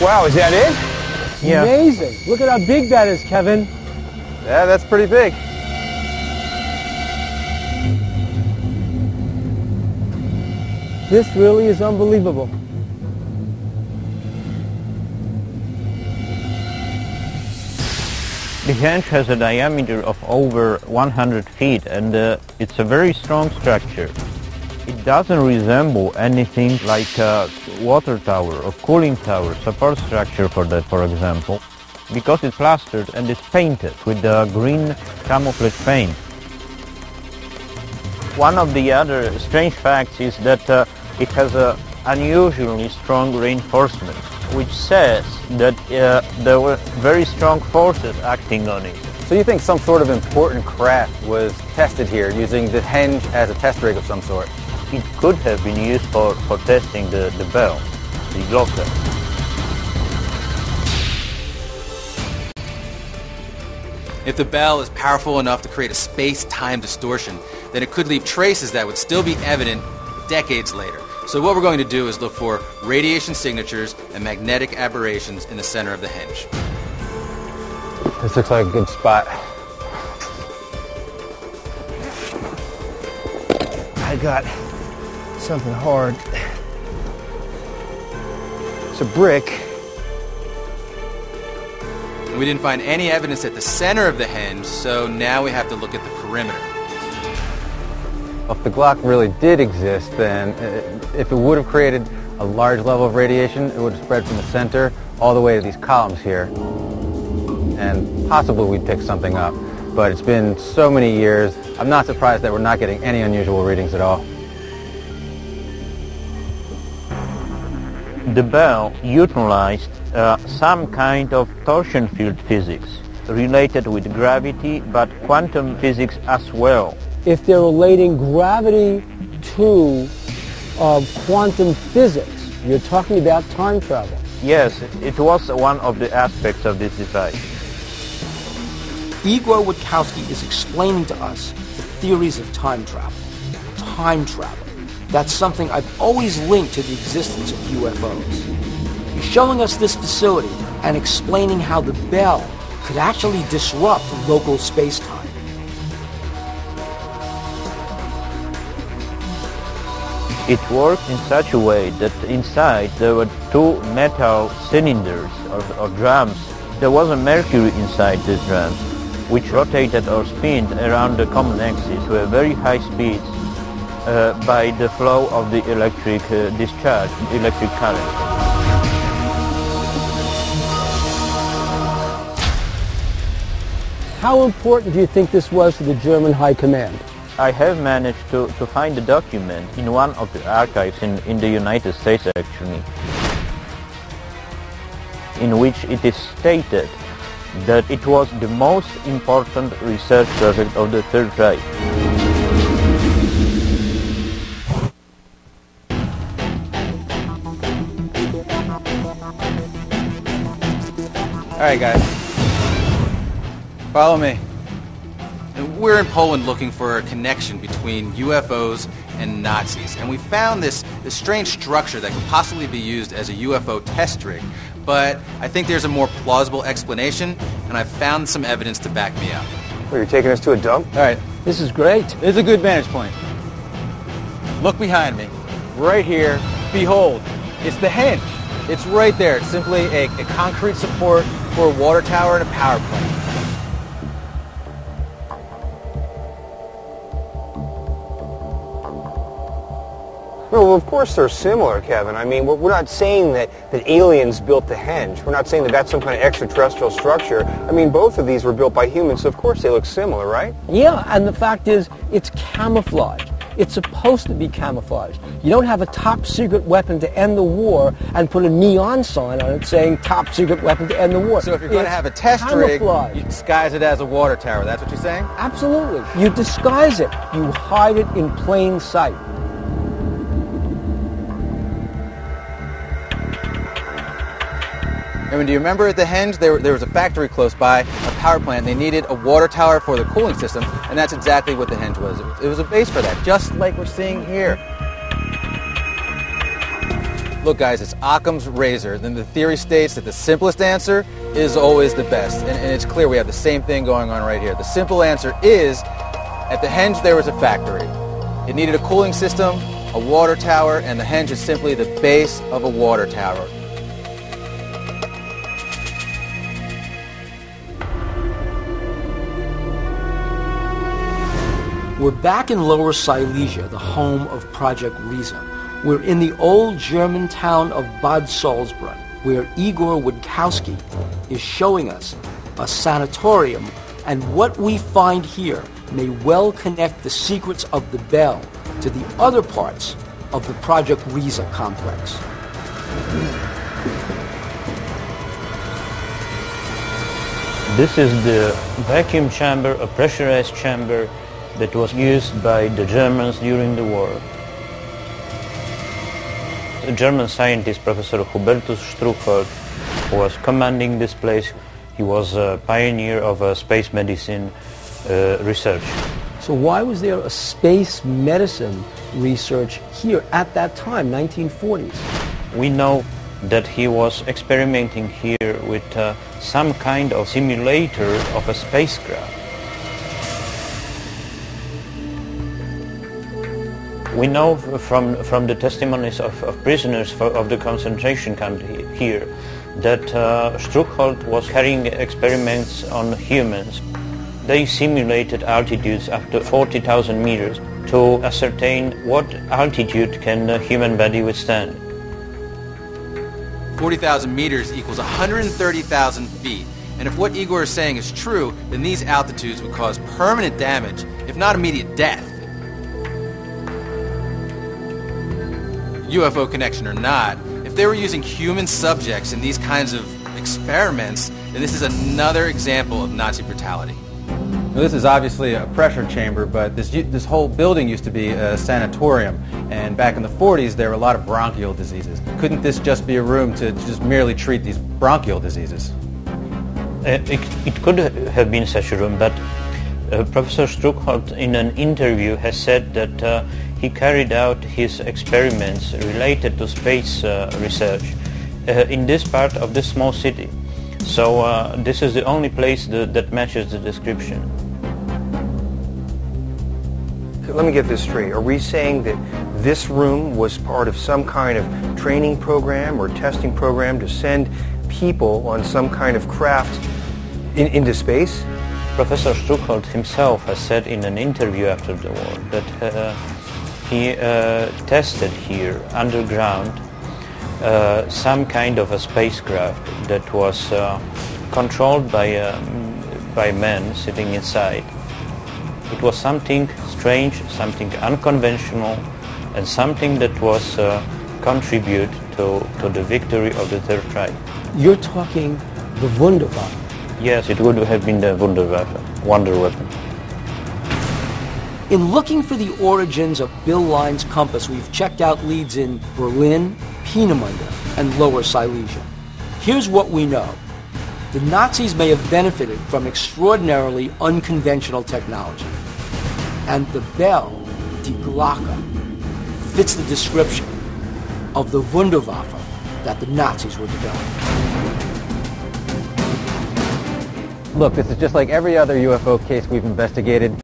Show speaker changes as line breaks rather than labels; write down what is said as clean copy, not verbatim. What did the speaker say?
Wow, is that it?
Yeah.
Amazing. Look at how big that is, Kevin.
Yeah, that's pretty big.
This really is unbelievable.
The henge has a diameter of over 100 feet and it's a very strong structure. It doesn't resemble anything like a water tower or cooling tower, support structure for that, for example, because it's plastered and it's painted with the green camouflage paint. One of the other strange facts is that it has a unusually strong reinforcement, which says that there were very strong forces acting on it.
So you think some sort of important craft was tested here using the henge as a test rig of some sort?
It could have been used for testing the bell, the glocke.
If the bell is powerful enough to create a space-time distortion, then it could leave traces that would still be evident decades later. So what we're going to do is look for radiation signatures and magnetic aberrations in the center of the henge.
This looks like a good spot.
I got something hard. It's a brick.
We didn't find any evidence at the center of the henge, so now we have to look at the perimeter.
If the Glock really did exist, then if it would have created a large level of radiation, it would have spread from the center all the way to these columns here. And possibly we'd pick something up. But it's been so many years, I'm not surprised that we're not getting any unusual readings at all.
The bell utilized some kind of torsion field physics related with gravity, but quantum physics as well.
If they're relating gravity to quantum physics, you're talking about time travel.
Yes, it was one of the aspects of this device.
Igor Witkowski is explaining to us the theories of time travel. Time travel. That's something I've always linked to the existence of UFOs. He's showing us this facility and explaining how the bell could actually disrupt local space-time.
It worked in such a way that inside there were two metal cylinders or drums. There was a mercury inside these drums, which rotated or spun around the common axis with very high speeds by the flow of the electric discharge, electric current.
How important do you think this was to the German High Command?
I have managed to find a document in one of the archives in the United States, actually, in which it is stated that it was the most important research project of the Third Reich.
All right, guys. Follow me.
We're in Poland looking for a connection between UFOs and Nazis, and we found this strange structure that could possibly be used as a UFO test rig. But I think there's a more plausible explanation, and I've found some evidence to back me up.
Well, you're taking us to a dump? All right.
This is great.
This is a good vantage point. Look behind me. Right here. Behold. It's the henge. It's right there. It's simply a concrete support for a water tower and a power plant.
Well, of course they're similar, Kevin. I mean, we're not saying that aliens built the henge. We're not saying that that's some kind of extraterrestrial structure. I mean, both of these were built by humans, so of course they look similar, right?
Yeah, and the fact is, it's camouflage. It's supposed to be camouflage. You don't have a top secret weapon to end the war and put a neon sign on it saying top secret weapon to end the war.
So if you're going to have a test rig, you disguise it as a water tower. That's what you're saying?
Absolutely. You disguise it. You hide it in plain sight.
I mean, do you remember at the henge, there was a factory close by, a power plant. They needed a water tower for the cooling system, and that's exactly what the henge was. It was a base for that, just like we're seeing here.
Look guys, it's Occam's razor. Then the theory states that the simplest answer is always the best. And it's clear we have the same thing going on right here. The simple answer is, at the henge there was a factory. It needed a cooling system, a water tower, and the henge is simply the base of a water tower.
We're back in Lower Silesia, the home of Project Riese. We're in the old German town of Bad Salzbrunn, where Igor Witkowski is showing us a sanatorium, and what we find here may well connect the secrets of the bell to the other parts of the Project Riese complex.
This is the vacuum chamber, a pressurized chamber that was used by the Germans during the war. A German scientist, Professor Hubertus Struckhold, who was commanding this place. He was a pioneer of space medicine research.
So why was there a space medicine research here at that time, 1940s?
We know that he was experimenting here with some kind of simulator of a spacecraft. We know from the testimonies of prisoners of the concentration camp here that Struckhold was carrying experiments on humans. They simulated altitudes up to 40,000 meters to ascertain what altitude can the human body withstand.
40,000 meters equals 130,000 feet. And if what Igor is saying is true, then these altitudes would cause permanent damage, if not immediate death. UFO connection or not, if they were using human subjects in these kinds of experiments, then this is another example of Nazi brutality.
Now, this is obviously a pressure chamber, but this whole building used to be a sanatorium, and back in the 40s there were a lot of bronchial diseases. Couldn't this just be a room to just merely treat these bronchial diseases?
It could have been such a room, but Professor Struckhold in an interview has said that he carried out his experiments related to space research in this part of this small city. So this is the only place that matches the description.
Let me get this straight. Are we saying that this room was part of some kind of training program or testing program to send people on some kind of craft into space?
Professor Struckhold himself has said in an interview after the war that he tested here underground some kind of a spacecraft that was controlled by men sitting inside. It was something strange, something unconventional, and something that was contribute to the victory of the Third Reich.
You're talking the Wunderwaffe.
Yes, it would have been the Wunderwaffe, wonder weapon.
In looking for the origins of Bill Line's compass, we've checked out leads in Berlin, Peenemünde, and Lower Silesia. Here's what we know. The Nazis may have benefited from extraordinarily unconventional technology. And the bell, die Glocke, fits the description of the Wunderwaffe that the Nazis were developing.
Look, this is just like every other UFO case we've investigated.